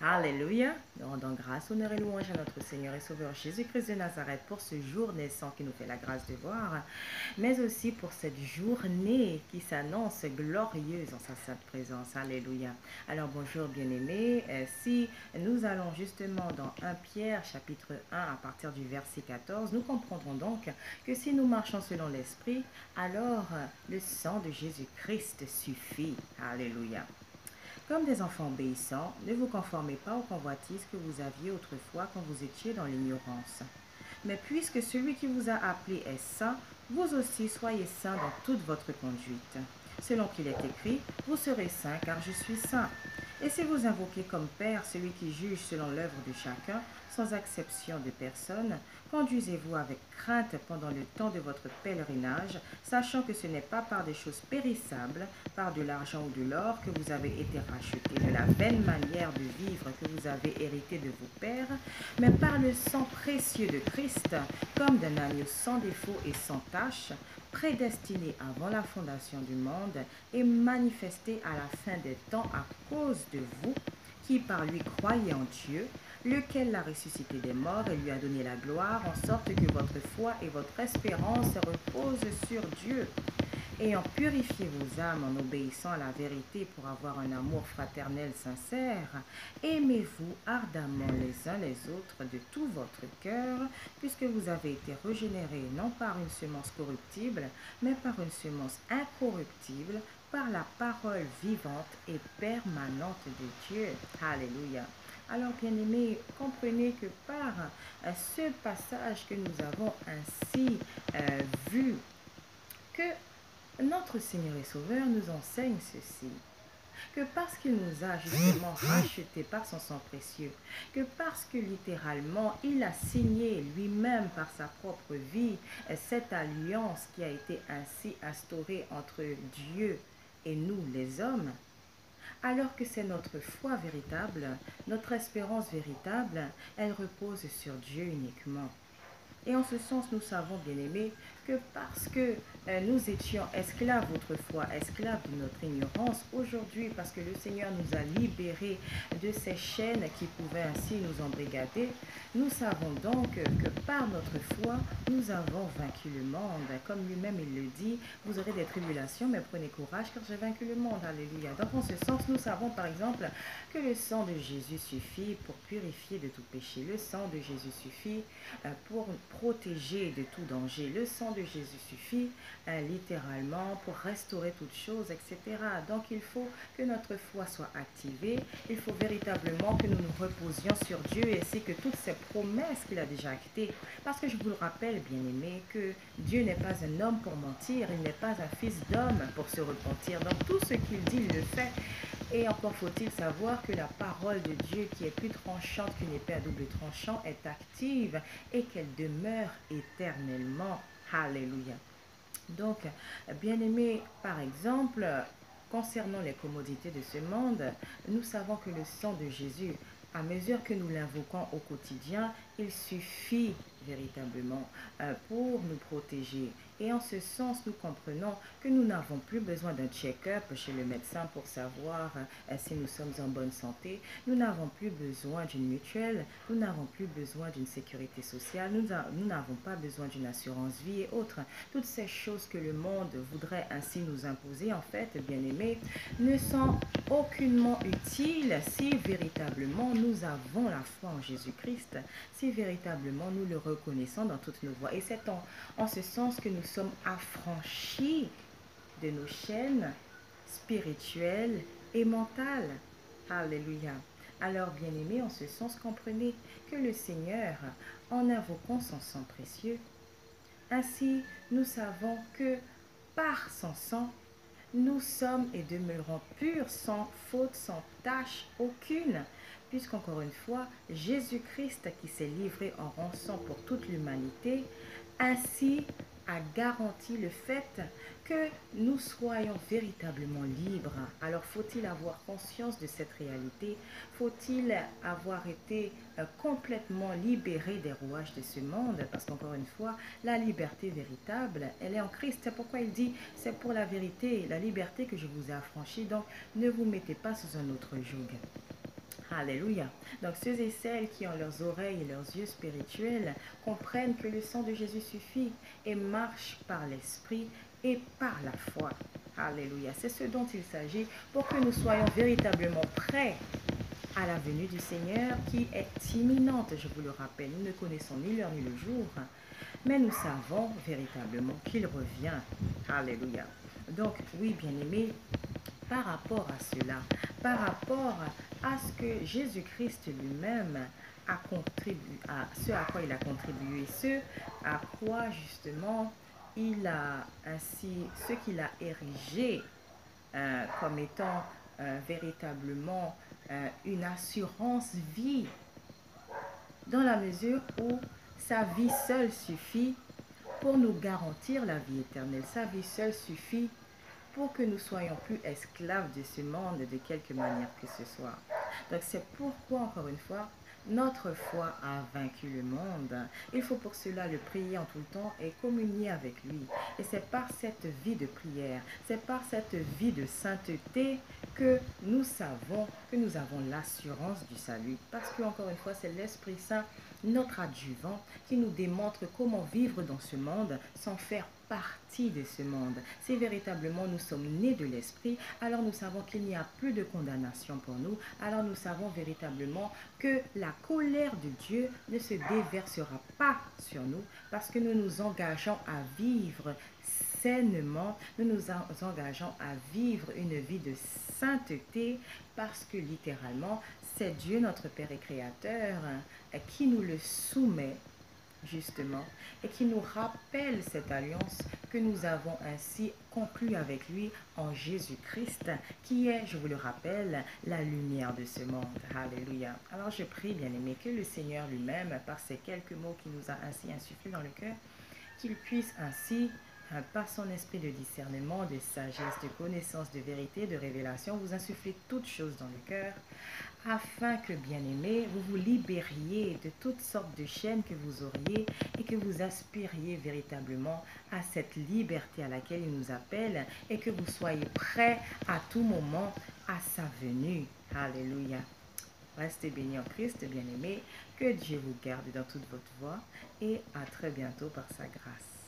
Alléluia. Nous rendons grâce, honneur et louange à notre Seigneur et Sauveur Jésus-Christ de Nazareth pour ce jour naissant qui nous fait la grâce de voir, mais aussi pour cette journée qui s'annonce glorieuse en sa sainte présence. Alléluia. Alors bonjour bien-aimés. Si nous allons justement dans 1 Pierre chapitre 1 à partir du verset 14, nous comprendrons donc que si nous marchons selon l'Esprit, alors le sang de Jésus-Christ suffit. Alléluia. Comme des enfants obéissants, ne vous conformez pas aux convoitises que vous aviez autrefois quand vous étiez dans l'ignorance. Mais puisque celui qui vous a appelé est saint, vous aussi soyez saints dans toute votre conduite. Selon qu'il est écrit, vous serez saints car je suis saint. Et si vous invoquez comme Père celui qui juge selon l'œuvre de chacun, sans exception de personne, conduisez-vous avec crainte pendant le temps de votre pèlerinage, sachant que ce n'est pas par des choses périssables, par de l'argent ou de l'or que vous avez été rachetés de la vaine manière de vivre que vous avez hérité de vos pères, mais par le sang précieux de Christ, comme d'un agneau sans défaut et sans tache, prédestiné avant la fondation du monde et manifesté à la fin des temps à cause de vous, qui par lui croyez en Dieu, lequel l'a ressuscité des morts et lui a donné la gloire, en sorte que votre foi et votre espérance reposent sur Dieu. Ayant purifié vos âmes en obéissant à la vérité pour avoir un amour fraternel sincère, aimez-vous ardemment les uns les autres de tout votre cœur, puisque vous avez été régénérés non par une semence corruptible, mais par une semence incorruptible, par la parole vivante et permanente de Dieu. Alléluia. Alors, bien-aimés, comprenez que par ce passage que nous avons ainsi vu, que notre Seigneur et Sauveur nous enseigne ceci, que parce qu'il nous a justement rachetés par son sang précieux, que parce que littéralement il a signé lui-même par sa propre vie cette alliance qui a été ainsi instaurée entre Dieu et nous les hommes, alors que c'est notre foi véritable, notre espérance véritable, elle repose sur Dieu uniquement. Et en ce sens, nous savons, bien-aimés, que parce que nous étions esclaves autrefois, esclaves de notre ignorance, aujourd'hui, parce que le Seigneur nous a libérés de ces chaînes qui pouvaient ainsi nous embrigader, nous savons donc que par notre foi, nous avons vaincu le monde. Comme lui-même il le dit, vous aurez des tribulations, mais prenez courage car j'ai vaincu le monde. Alléluia. Donc en ce sens, nous savons par exemple que le sang de Jésus suffit pour purifier de tout péché. Le sang de Jésus suffit pour protéger de tout danger. Le sang de Jésus suffit littéralement pour restaurer toutes choses, etc. Donc il faut que notre foi soit activée. Il faut véritablement que nous nous reposions sur Dieu ainsi que toutes ces promesses qu'il a déjà actées. Parce que je vous le rappelle, bien-aimés, que Dieu n'est pas un homme pour mentir, il n'est pas un fils d'homme pour se repentir. Donc tout ce qu'il dit, il le fait. Et encore faut-il savoir que la parole de Dieu, qui est plus tranchante qu'une épée à double tranchant, est active et qu'elle demeure éternellement. Alléluia. Donc, bien aimé, par exemple, concernant les commodités de ce monde, nous savons que le sang de Jésus, à mesure que nous l'invoquons au quotidien, il suffit véritablement pour nous protéger. Et en ce sens, nous comprenons que nous n'avons plus besoin d'un check-up chez le médecin pour savoir si nous sommes en bonne santé. Nous n'avons plus besoin d'une mutuelle, nous n'avons plus besoin d'une sécurité sociale, nous n'avons pas besoin d'une assurance vie et autres. Toutes ces choses que le monde voudrait ainsi nous imposer, en fait, bien aimés, ne sont aucunement utiles si véritablement nous avons la foi en Jésus-Christ, si véritablement nous le reconnaissons dans toutes nos voies. Et c'est en ce sens que nous sommes affranchis de nos chaînes spirituelles et mentales. Alléluia. Alors, bien-aimés, en ce sens, comprenez que le Seigneur, en invoquant son sang précieux, ainsi nous savons que par son sang, nous sommes et demeurons purs, sans faute, sans tâche aucune, puisqu'encore une fois, Jésus-Christ qui s'est livré en rançon pour toute l'humanité, ainsi a garanti le fait que nous soyons véritablement libres. Alors faut-il avoir conscience de cette réalité? Faut-il avoir été complètement libéré des rouages de ce monde? Parce qu'encore une fois, la liberté véritable, elle est en Christ. C'est pourquoi il dit, c'est pour la vérité, la liberté que je vous ai affranchi. Donc ne vous mettez pas sous un autre joug. Alléluia. Donc ceux et celles qui ont leurs oreilles et leurs yeux spirituels comprennent que le sang de Jésus suffit et marchent par l'esprit et par la foi. Alléluia. C'est ce dont il s'agit pour que nous soyons véritablement prêts à la venue du Seigneur qui est imminente. Je vous le rappelle, nous ne connaissons ni l'heure ni le jour, mais nous savons véritablement qu'il revient. Alléluia. Donc oui, bien-aimés, par rapport à cela, par rapport à ce que Jésus-Christ lui-même a contribué, à ce à quoi il a contribué, ce à quoi justement il a ainsi, ce qu'il a érigé comme étant véritablement une assurance vie, dans la mesure où sa vie seule suffit pour nous garantir la vie éternelle. Sa vie seule suffit pour que nous soyons plus esclaves de ce monde de quelque manière que ce soit. Donc c'est pourquoi, encore une fois, notre foi a vaincu le monde. Il faut pour cela le prier en tout le temps et communier avec lui. Et c'est par cette vie de prière, c'est par cette vie de sainteté que nous savons que nous avons l'assurance du salut. Parce que, encore une fois, c'est l'Esprit Saint, notre adjuvant, qui nous démontre comment vivre dans ce monde sans faire partie de ce monde. Si véritablement nous sommes nés de l'Esprit, alors nous savons qu'il n'y a plus de condamnation pour nous. Alors nous savons véritablement que la colère de Dieu ne se déversera pas sur nous parce que nous nous engageons à vivre sainement, nous nous engageons à vivre une vie de sainteté parce que littéralement, c'est Dieu notre Père et Créateur qui nous le soumet justement, et qui nous rappelle cette alliance que nous avons ainsi conclue avec lui en Jésus-Christ, qui est, je vous le rappelle, la lumière de ce monde. Alléluia. Alors je prie, bien-aimé, que le Seigneur lui-même, par ces quelques mots qu'il nous a ainsi insufflés dans le cœur, qu'il puisse ainsi par son esprit de discernement, de sagesse, de connaissance, de vérité, de révélation, vous insuffler toutes choses dans le cœur, afin que, bien-aimés, vous vous libériez de toutes sortes de chaînes que vous auriez et que vous aspiriez véritablement à cette liberté à laquelle il nous appelle et que vous soyez prêts à tout moment à sa venue. Alléluia. Restez bénis en Christ, bien-aimés. Que Dieu vous garde dans toute votre voie et à très bientôt par sa grâce.